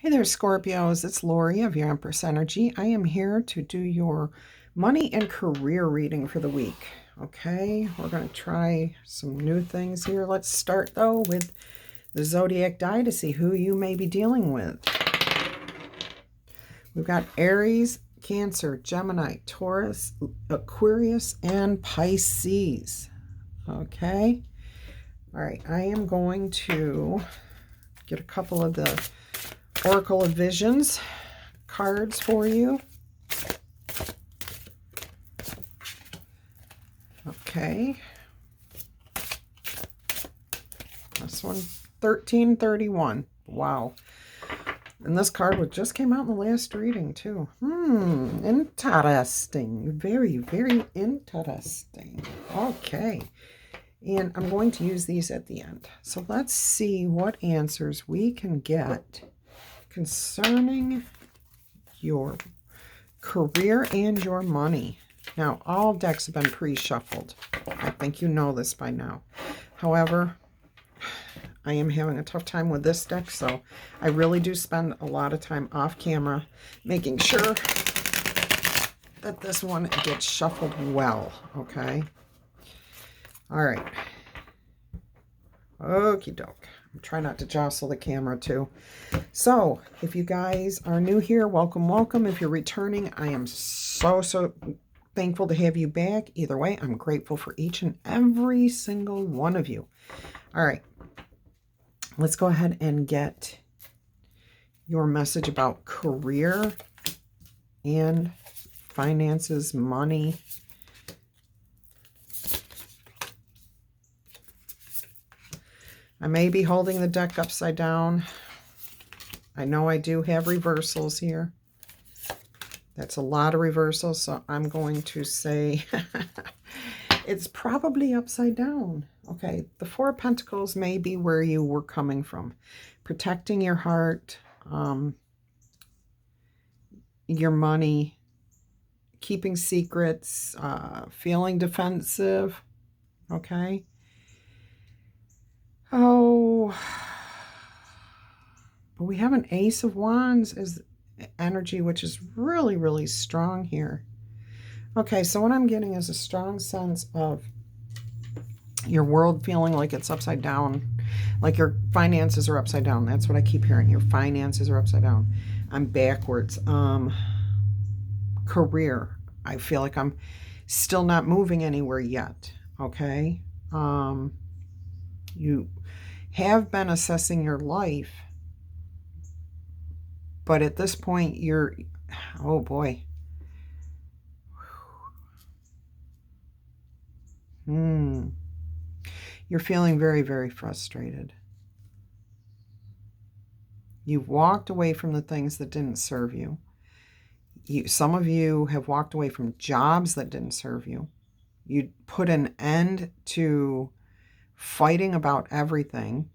Hey there, Scorpios. It's Laurie of your Empress Energy. I am here to do your money and career reading for the week. Okay, we're going to try some new things here. Let's start, though, with the zodiac die to see who you may be dealing with. We've got Aries, Cancer, Gemini, Taurus, Aquarius, and Pisces. Okay. All right, I am going to get a couple of the Oracle of Visions cards for you. Okay. This one, 1331. Wow. And this card just came out in the last reading, too. Interesting. Very, very interesting. Okay. And I'm going to use these at the end. So let's see what answers we can get concerning your career and your money. Now, all decks have been pre-shuffled. I think you know this by now. However, I am having a tough time with this deck, so I really do spend a lot of time off camera making sure that this one gets shuffled well, okay? All right. Okie doke. I'm trying not to jostle the camera too. So, if you guys are new here, welcome, welcome. If you're returning, I am so thankful to have you back. Either way, I'm grateful for each and every single one of you. All right. Let's go ahead and get your message about career and finances, money. I may be holding the deck upside down. I know I do have reversals here. That's a lot of reversals, so I'm going to say it's probably upside down. Okay, the Four of Pentacles may be where you were coming from. Protecting your heart, your money, keeping secrets, feeling defensive, okay? Oh, but we have an Ace of Wands as energy, which is really, really strong here. Okay, so what I'm getting is a strong sense of your world feeling like it's upside down, like your finances are upside down. That's what I keep hearing. Your finances are upside down. I'm backwards. Career. I feel like I'm still not moving anywhere yet, okay? You have been assessing your life, but at this point you're, oh boy. You're feeling very, very frustrated. You've walked away from the things that didn't serve you. Some of you have walked away from jobs that didn't serve you. You put an end to fighting about everything.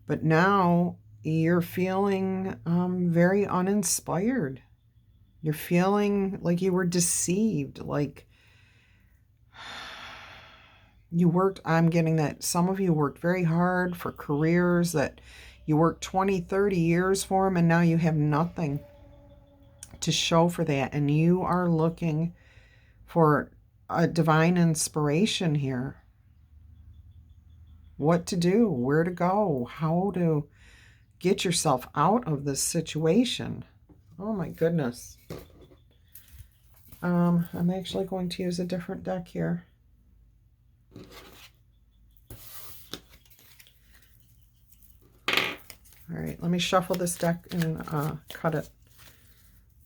But now you're feeling very uninspired. You're feeling like you were deceived, like you worked, I'm getting that some of you worked very hard for careers that you worked 20, 30 years for them, and now you have nothing to show for that. And you are looking for a divine inspiration here. What to do, where to go, how to get yourself out of this situation. Oh my goodness. I'm actually going to use a different deck here. All right, let me shuffle this deck and cut it.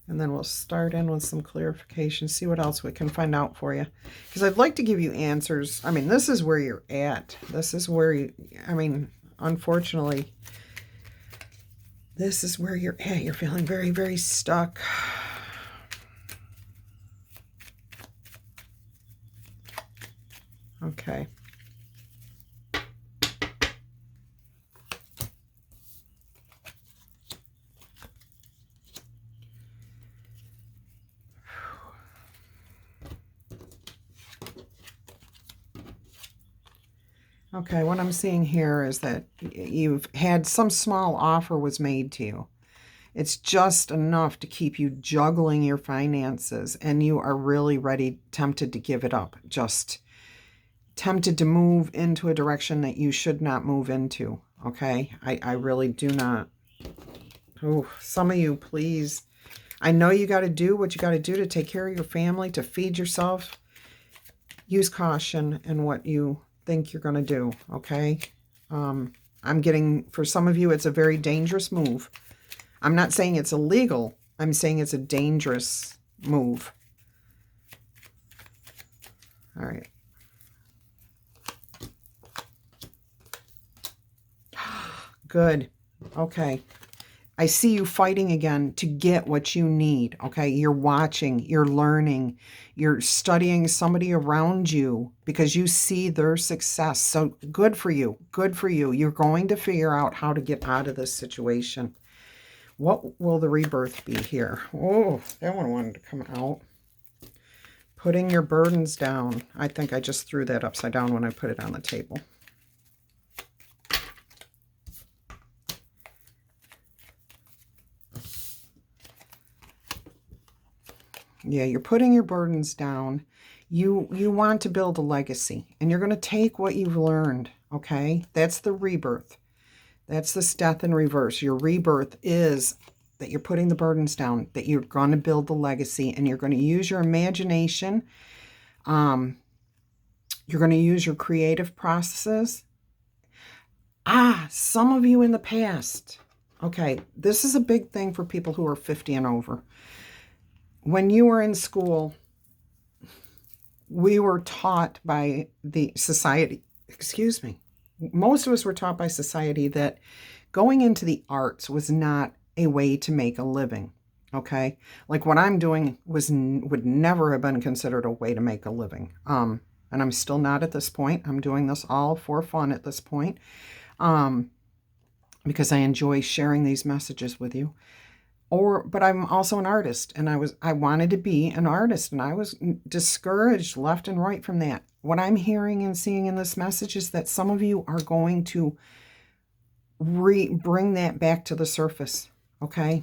And then we'll start in with some clarification, see what else we can find out for you. Because I'd like to give you answers. I mean, this is where you're at. This is where you, I mean, unfortunately, this is where you're at. You're feeling very, very stuck. Okay. Okay, what I'm seeing here is that you've had some small offer was made to you. It's just enough to keep you juggling your finances, and you are really ready, tempted to give it up. Just tempted to move into a direction that you should not move into, okay? I really do not. Oh, some of you, please. I know you got to do what you got to do to take care of your family, to feed yourself. Use caution in what you think you're going to do, okay? I'm getting, for some of you, it's a very dangerous move. I'm not saying it's illegal. I'm saying it's a dangerous move. All right. Good. Okay. I see you fighting again to get what you need, okay? You're watching, you're learning, you're studying somebody around you because you see their success. So good for you, good for you. You're going to figure out how to get out of this situation. What will the rebirth be here? Oh, that one wanted to come out. Putting your burdens down. I think I just threw that upside down when I put it on the table. Yeah, you're putting your burdens down. You want to build a legacy, and you're going to take what you've learned, okay? That's the rebirth. That's this death in reverse. Your rebirth is that you're putting the burdens down, that you're going to build the legacy, and you're going to use your imagination. You're going to use your creative processes. Some of you in the past. Okay, this is a big thing for people who are 50 and over. When you were in school, we were taught by the society, excuse me, most of us were taught by society that going into the arts was not a way to make a living, okay? Like what I'm doing would never have been considered a way to make a living. And I'm still not at this point. I'm doing this all for fun at this point, because I enjoy sharing these messages with you. But I'm also an artist, and I wanted to be an artist, and I was discouraged left and right from that. What I'm hearing and seeing in this message is that some of you are going to bring that back to the surface, okay?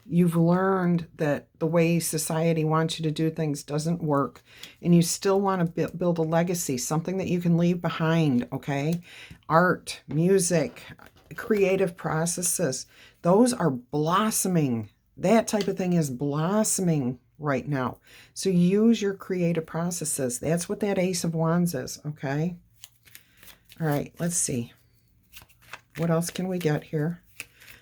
You've learned that the way society wants you to do things doesn't work, and you still want to build a legacy, something that you can leave behind, okay? Art, music, creative processes, those are blossoming. That type of thing is blossoming right now. So use your creative processes. That's what that Ace of Wands is, okay? All right, let's see. What else can we get here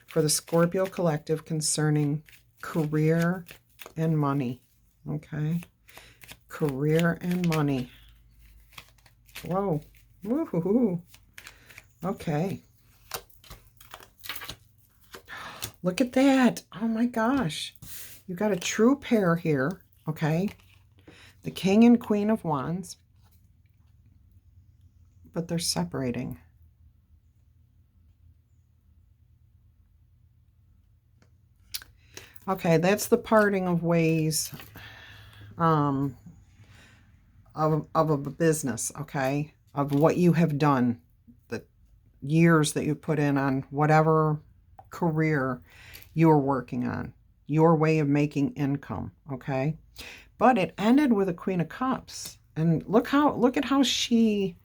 for the Scorpio collective concerning career and money, okay? Career and money. Whoa. Woo-hoo-hoo. Okay. Look at that. Oh my gosh. You got a true pair here, okay? The King and Queen of Wands. But they're separating. Okay, that's the parting of ways of a business, okay? Of what you have done, the years that you put in on whatever career you're working on, your way of making income, okay? But it ended with a Queen of Cups. And look at how she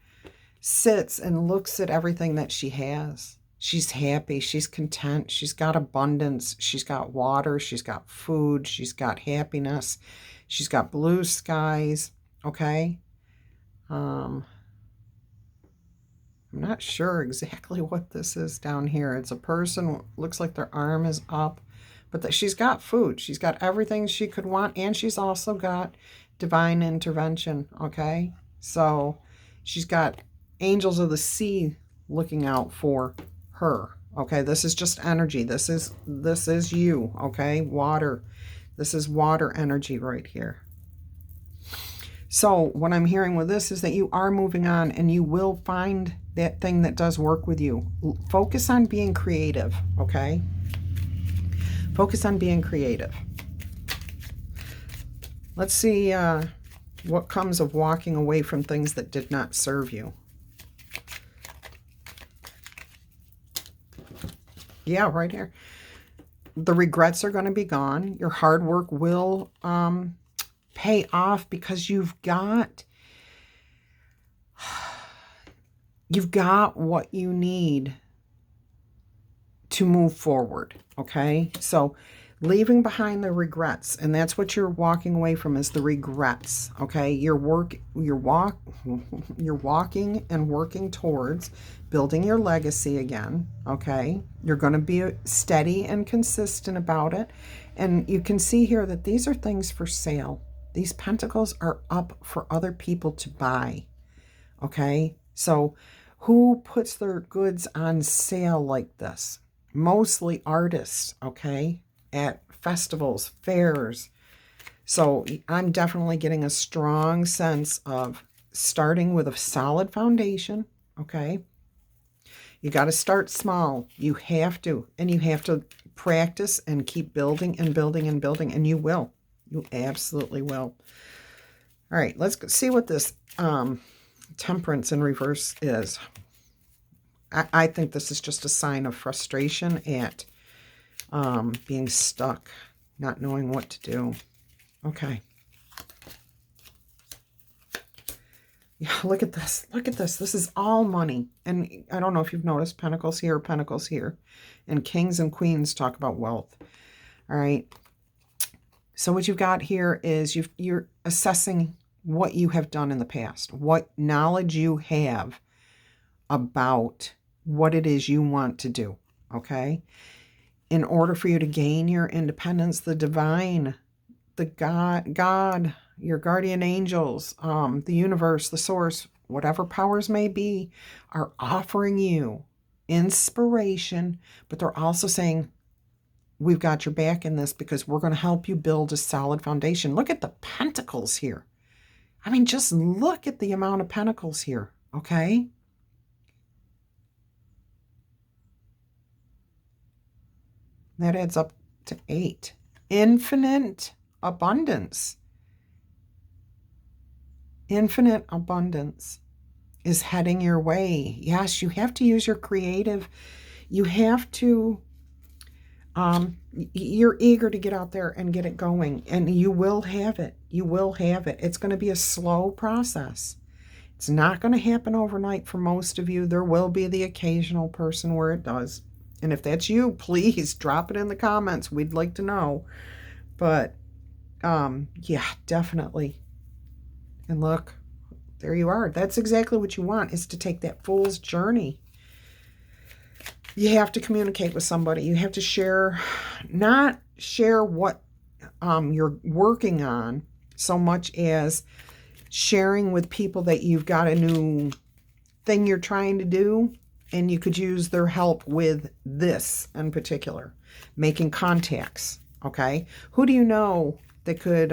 sits and looks at everything that she has. She's happy, she's content, she's got abundance, she's got water, she's got food, she's got happiness, she's got blue skies, okay? I'm not sure exactly what this is down here. It's a person, looks like their arm is up, but she's got food. She's got everything she could want, and she's also got divine intervention, okay? So she's got angels of the sea looking out for her, okay? This is just energy. This is you, okay? Water. This is water energy right here. So what I'm hearing with this is that you are moving on, and you will find that thing that does work with you. Focus on being creative, okay? Focus on being creative. Let's see what comes of walking away from things that did not serve you. Yeah, right here. The regrets are going to be gone. Your hard work will pay off because you've got what you need to move forward, okay? So leaving behind the regrets, and that's what you're walking away from, is the regrets, okay? You're walking and working towards building your legacy again, okay? You're going to be steady and consistent about it. And you can see here that these are things for sale. These pentacles are up for other people to buy, okay? So who puts their goods on sale like this? Mostly artists, okay, at festivals, fairs. So I'm definitely getting a strong sense of starting with a solid foundation, okay? You got to start small. You have to. And you have to practice and keep building and building and building. And you will. You absolutely will. All right, let's see what this Temperance in reverse is. I think this is just a sign of frustration at being stuck, not knowing what to do. Okay. Yeah, look at this. Look at this. This is all money. And I don't know if you've noticed, pentacles here, pentacles here. And kings and queens talk about wealth. All right. So what you've got here is you're assessing what you have done in the past, what knowledge you have about what it is you want to do, okay? In order for you to gain your independence, the divine, the God, your guardian angels, the universe, the source, whatever powers may be, are offering you inspiration, but they're also saying, we've got your back in this because we're going to help you build a solid foundation. Look at the pentacles here. I mean, just look at the amount of pentacles here, okay? That adds up to 8. Infinite abundance. Infinite abundance is heading your way. Yes, you have to use your creative. You have to, you're eager to get out there and get it going. And you will have it. You will have it. It's going to be a slow process. It's not going to happen overnight for most of you. There will be the occasional person where it does. And if that's you, please drop it in the comments. We'd like to know. But, yeah, definitely. And look, there you are. That's exactly what you want, is to take that fool's journey. You have to communicate with somebody. You have to share, not share what you're working on so much as sharing with people that you've got a new thing you're trying to do, and you could use their help with this in particular. Making contacts, okay? Who do you know that could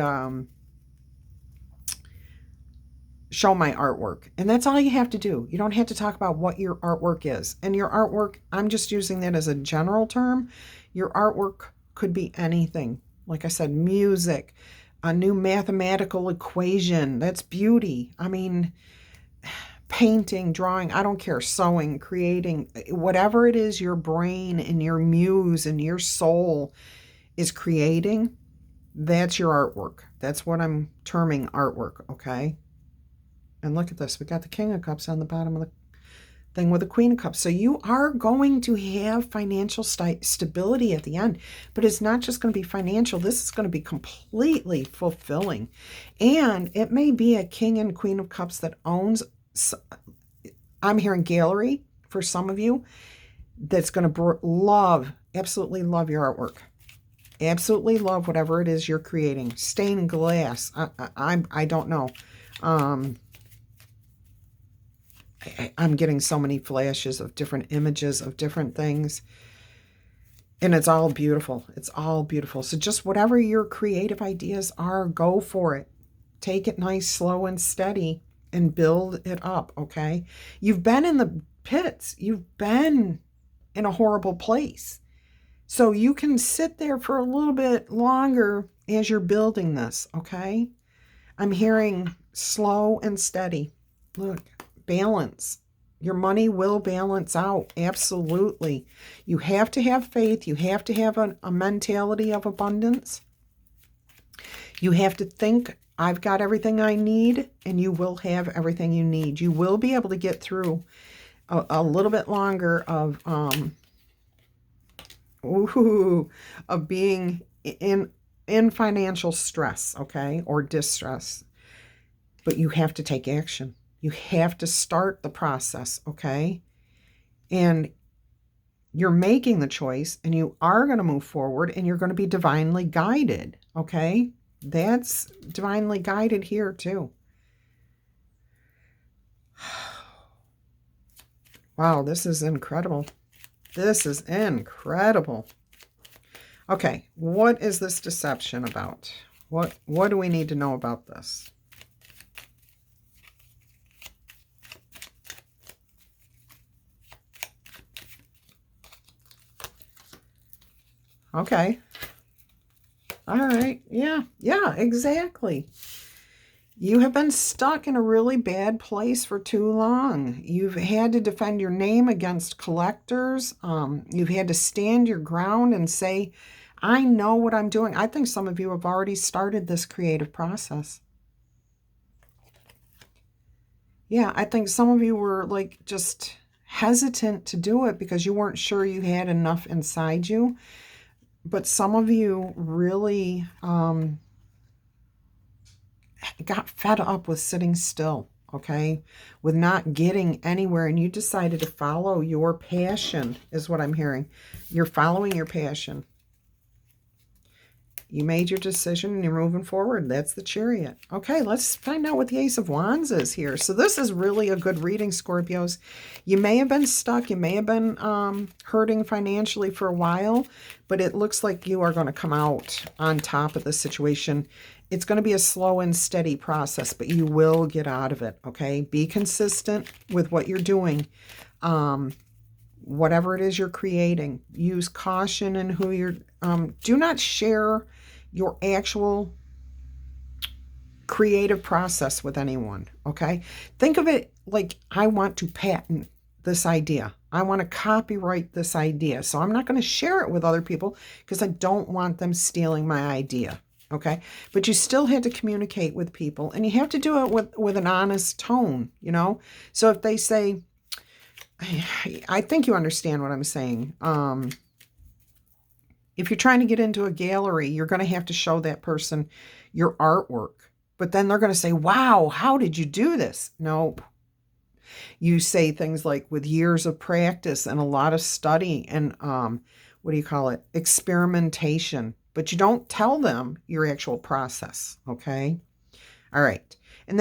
show my artwork? And that's all you have to do. You don't have to talk about what your artwork is. And your artwork, I'm just using that as a general term. Your artwork could be anything. Like I said, music, a new mathematical equation. That's beauty. I mean, painting, drawing, I don't care, sewing, creating, whatever it is your brain and your muse and your soul is creating, that's your artwork. That's what I'm terming artwork, okay? And look at this. We got the King of Cups on the bottom of the thing with the Queen of Cups. So you are going to have financial stability at the end. But it's not just going to be financial. This is going to be completely fulfilling. And it may be a King and Queen of Cups that owns, I'm hearing gallery for some of you, that's going to love, absolutely love your artwork. Absolutely love whatever it is you're creating. Stained glass. I don't know. I'm getting so many flashes of different images of different things. And it's all beautiful. It's all beautiful. So just whatever your creative ideas are, go for it. Take it nice, slow, and steady, and build it up, okay? You've been in the pits. You've been in a horrible place. So you can sit there for a little bit longer as you're building this, okay? I'm hearing slow and steady. Look, balance. Your money will balance out. Absolutely. You have to have faith. You have to have a mentality of abundance. You have to think, I've got everything I need, and you will have everything you need. You will be able to get through a little bit longer of being in financial stress, okay, or distress. But you have to take action. You have to start the process, okay? And you're making the choice, and you are going to move forward, and you're going to be divinely guided, okay? That's divinely guided here too. Wow, this is incredible. This is incredible. Okay, what is this deception about? What do we need to know about this? Okay. All right. Yeah, exactly. You have been stuck in a really bad place for too long. You've had to defend your name against collectors. You've had to stand your ground and say, I know what I'm doing. I think some of you have already started this creative process. Yeah, I think some of you were like just hesitant to do it because you weren't sure you had enough inside you. But some of you really got fed up with sitting still, okay, with not getting anywhere, and you decided to follow your passion, is what I'm hearing. You're following your passion. You made your decision and you're moving forward. That's the Chariot. Okay, let's find out what the Ace of Wands is here. So this is really a good reading, Scorpios. You may have been stuck. You may have been hurting financially for a while, but it looks like you are going to come out on top of the situation. It's going to be a slow and steady process, but you will get out of it, okay? Be consistent with what you're doing. Whatever it is you're creating, use caution in who you're... do not share your actual creative process with anyone, okay? Think of it like, I want to patent this idea. I want to copyright this idea. So I'm not going to share it with other people because I don't want them stealing my idea, okay? But you still had to communicate with people, and you have to do it with an honest tone, you know? So if they say... I think you understand what I'm saying. If you're trying to get into a gallery, you're going to have to show that person your artwork. But then they're going to say, wow, how did you do this? Nope. You say things like, with years of practice and a lot of study and, what do you call it? Experimentation. But you don't tell them your actual process, okay? All right. And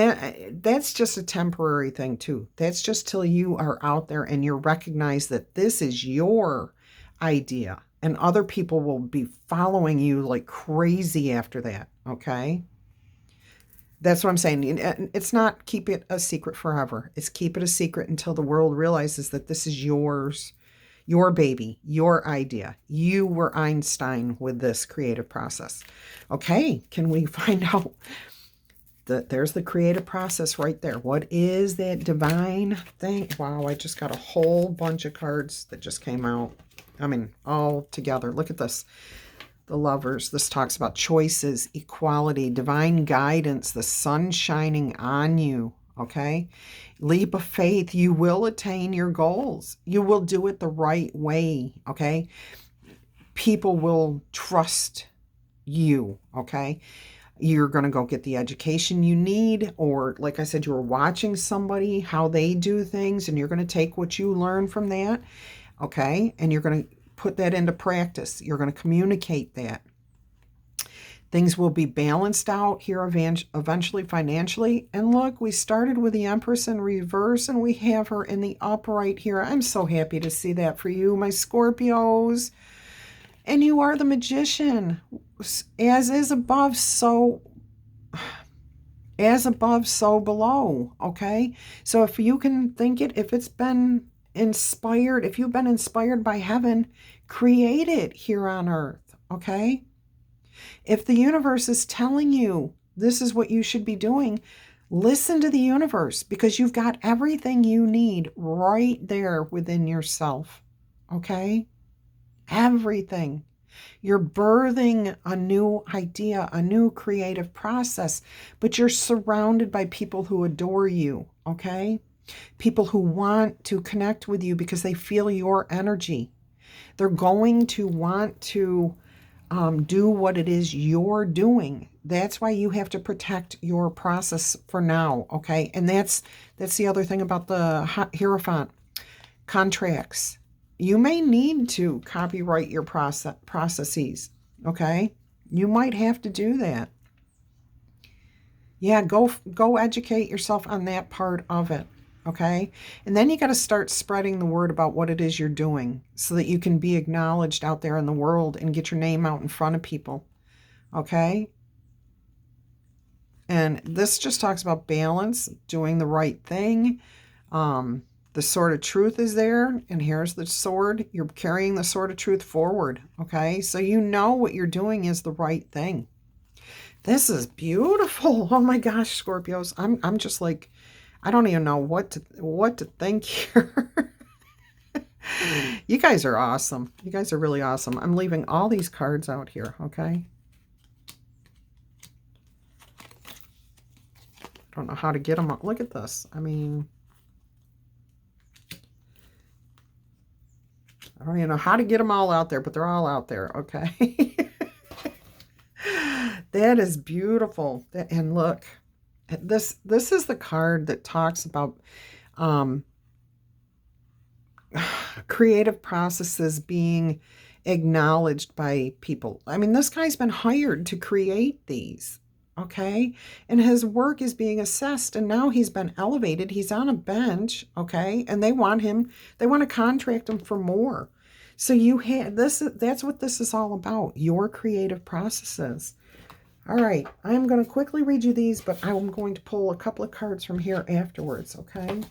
that's just a temporary thing too. That's just till you are out there and you recognize that this is your idea, and other people will be following you like crazy after that, okay? That's what I'm saying. It's not keep it a secret forever. It's keep it a secret until the world realizes that this is yours, your baby, your idea. You were Einstein with this creative process. Okay, can we find out... There's the creative process right there. What is that divine thing? Wow, I just got a whole bunch of cards that just came out. I mean, all together. Look at this. The Lovers. This talks about choices, equality, divine guidance, the sun shining on you, okay? Leap of faith. You will attain your goals. You will do it the right way, okay? People will trust you, okay? You're going to go get the education you need, or like I said, you were watching somebody, how they do things, and you're going to take what you learn from that, okay? And you're going to put that into practice. You're going to communicate that. Things will be balanced out here eventually financially. And look, we started with the Empress in reverse, and we have her in the upright here. I'm so happy to see that for you, my Scorpios. And you are the Magician. As is above, so below, okay? So if you can think it, if it's been inspired, if you've been inspired by heaven, create it here on earth, okay? If the universe is telling you this is what you should be doing, Listen to the universe, because you've got everything you need right there within yourself. Okay? Everything. You're birthing a new idea, a new creative process, but you're surrounded by people who adore you. Okay? People who want to connect with you because they feel your energy. They're going to want to do what it is you're doing. That's why you have to protect your process for now, okay? And that's the other thing about the Hierophant contracts. You may need to copyright your processes, okay? You might have to do that. Yeah, go educate yourself on that part of it. Okay. And then you got to start spreading the word about what it is you're doing so that you can be acknowledged out there in the world and get your name out in front of people. Okay. And this just talks about balance, doing the right thing. The sword of truth is there. And here's the sword. You're carrying the sword of truth forward. Okay. So you know what you're doing is the right thing. This is beautiful. Oh my gosh, Scorpios. I'm just like, I don't even know what to think here. You guys are awesome. You guys are really awesome. I'm leaving all these cards out here, okay? I don't know how to get them out. Look at this. I mean, I don't even know how to get them all out there, but they're all out there, okay? That is beautiful. And look, this is the card that talks about creative processes being acknowledged by people. I mean, this guy's been hired to create these, okay? And his work is being assessed, and now he's been elevated. He's on a bench, okay? And they want to contract him for more. So that's what this is all about, your creative processes. All right, I'm going to quickly read you these, but I'm going to pull a couple of cards from here afterwards, okay? I'm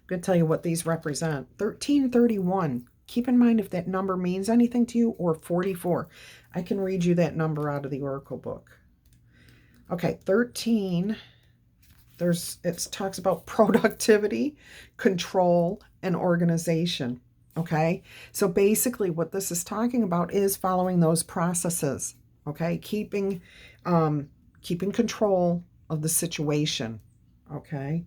going to tell you what these represent. 1331. Keep in mind if that number means anything to you, or 44. I can read you that number out of the Oracle book. Okay, 13. It talks about productivity, control, and organization. Okay, so basically what this is talking about is following those processes. Okay, keeping control of the situation. Okay.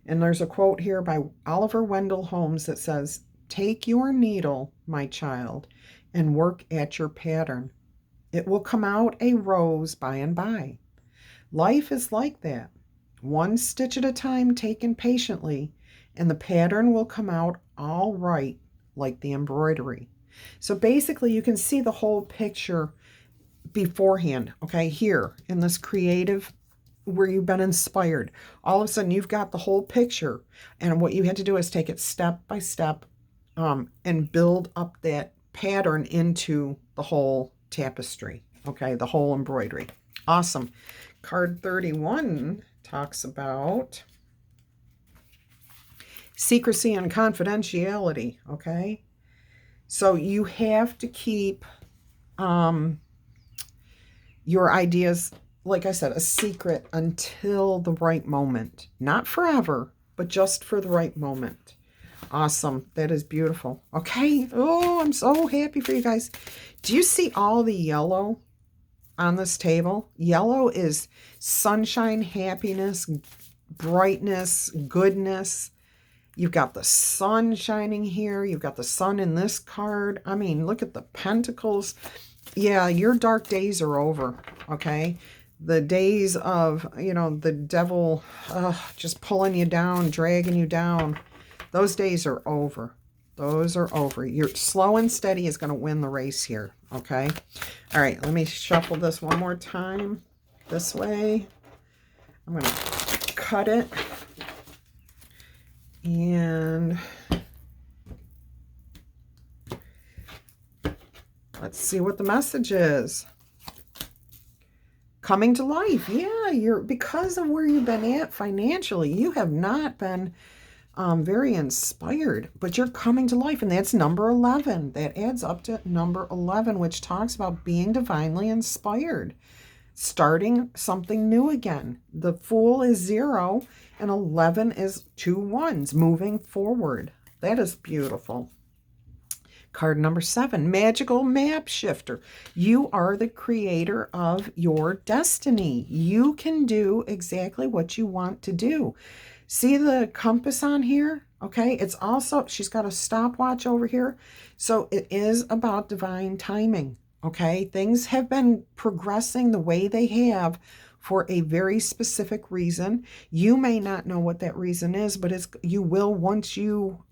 And there's a quote here by Oliver Wendell Holmes that says, "Take your needle, my child, and work at your pattern. It will come out a rose by and by. Life is like that. One stitch at a time taken patiently, and the pattern will come out all right, like the embroidery." So basically you can see the whole picture beforehand, okay, here in this creative, where you've been inspired. All of a sudden you've got the whole picture, and what you had to do is take it step by step and build up that pattern into the whole tapestry, okay, the whole embroidery. Awesome. Card 31 talks about secrecy and confidentiality, okay? So you have to keep your ideas, like I said, a secret until the right moment. Not forever, but just for the right moment. Awesome. That is beautiful. Okay. Oh, I'm so happy for you guys. Do you see all the yellow on this table? Yellow is sunshine, happiness, brightness, goodness. You've got the sun shining here. You've got the sun in this card. I mean, look at the pentacles. Yeah, your dark days are over, okay? The days of, the devil just pulling you down, dragging you down, those days are over. Those are over. Your slow and steady is going to win the race here, okay? All right, let me shuffle this one more time this way. I'm going to cut it. And let's see what the message is. Coming to life. Yeah, because of where you've been at financially, you have not been very inspired, but you're coming to life, and that's number 11. That adds up to number 11, which talks about being divinely inspired. starting something new again. The Fool is 0 and 11 is 2 ones, moving forward. That is beautiful. Card number 7, Magical Map Shifter. You are the creator of your destiny. You can do exactly what you want to do. See the compass on here? Okay, it's also, she's got a stopwatch over here. So it is about divine timing. Okay, things have been progressing the way they have for a very specific reason. You may not know what that reason is, but you will once you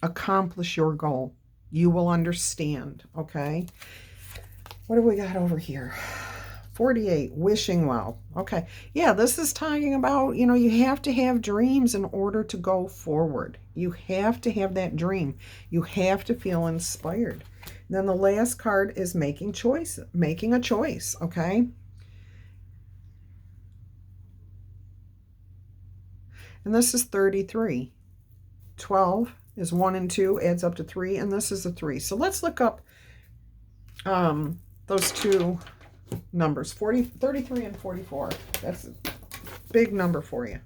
accomplish your goal. You will understand, okay? What do we got over here? 48, wishing well. Okay, yeah, this is talking about, you know, you have to have dreams in order to go forward. You have to have that dream. You have to feel inspired. And then the last card is making a choice, okay? And this is 33. 12 is 1 and 2, adds up to 3, and this is a 3. So let's look up those two numbers, 33 and 44. That's a big number for you.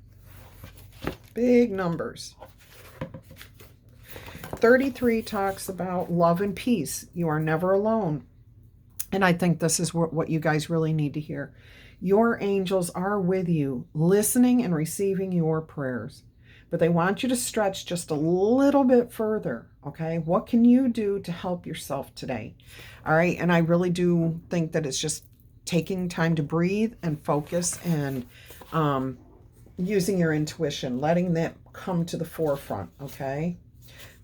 Big numbers. 33 talks about love and peace. You are never alone. And I think this is what you guys really need to hear. Your angels are with you, listening and receiving your prayers. But they want you to stretch just a little bit further, okay? What can you do to help yourself today? All right, and I really do think that it's just taking time to breathe and focus and using your intuition, letting that come to the forefront, okay?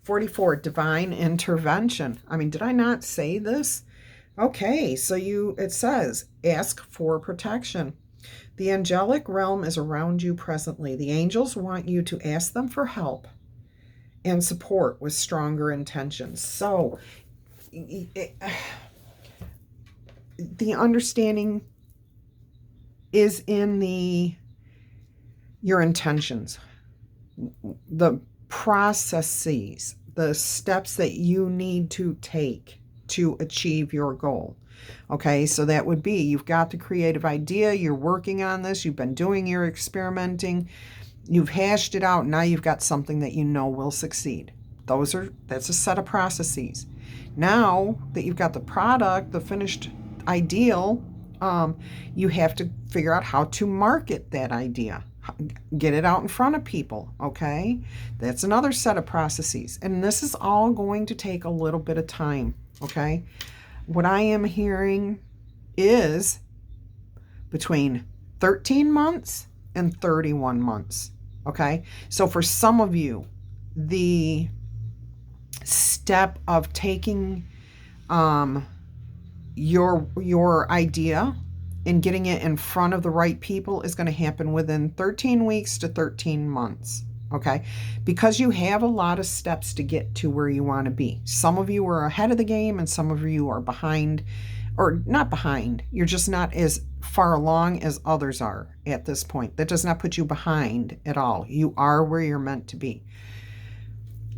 44, divine intervention. I mean, did I not say this? Okay, so it says, ask for protection. The angelic realm is around you presently. The angels want you to ask them for help and support with stronger intentions. So the understanding is in your intentions, the processes, the steps that you need to take to achieve your goal. Okay, so that would be, you've got the creative idea, you're working on this, you've been doing your experimenting, you've hashed it out, now you've got something that you know will succeed. That's a set of processes. Now that you've got the product, the finished ideal, you have to figure out how to market that idea, get it out in front of people, okay? That's another set of processes. And this is all going to take a little bit of time, okay? What I am hearing is between 13 months and 31 months, okay? So for some of you, the step of taking your idea and getting it in front of the right people is going to happen within 13 weeks to 13 months, okay? Because you have a lot of steps to get to where you want to be. Some of you are ahead of the game and some of you are behind, or not behind. You're just not as far along as others are at this point. That does not put you behind at all. You are where you're meant to be.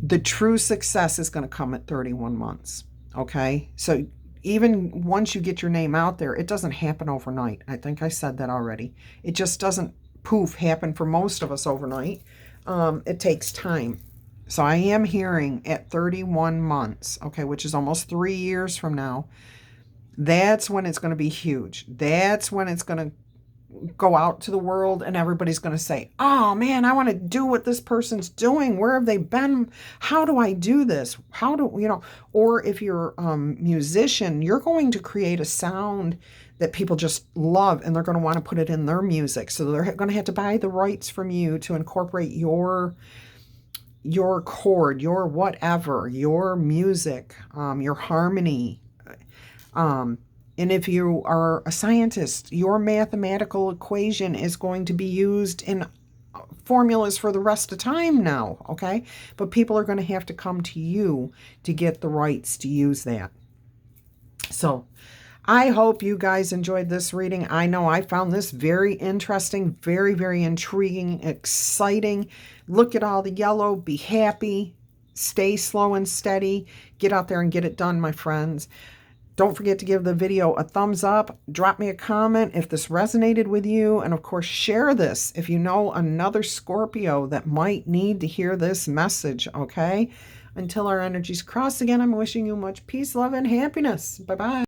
The true success is going to come at 31 months, okay? So even once you get your name out there, it doesn't happen overnight. I think I said that already. It just doesn't poof happen for most of us overnight. It takes time. So I am hearing at 31 months, okay, which is almost 3 years from now, that's when it's going to be huge. That's when it's going to go out to the world and everybody's going to say, oh man, I want to do what this person's doing. Where have they been? How do I do this? How do, you know, or if you're a musician, you're going to create a sound that people just love and they're going to want to put it in their music. So they're going to have to buy the rights from you to incorporate your chord, your whatever, your music, your harmony. And if you are a scientist, your mathematical equation is going to be used in formulas for the rest of time now, okay? But people are going to have to come to you to get the rights to use that. So I hope you guys enjoyed this reading. I know I found this very interesting, very, very intriguing, exciting. Look at all the yellow, be happy, stay slow and steady, get out there and get it done, my friends. Don't forget to give the video a thumbs up. Drop me a comment if this resonated with you. And of course, share this if you know another Scorpio that might need to hear this message, okay? Until our energies cross again, I'm wishing you much peace, love, and happiness. Bye-bye.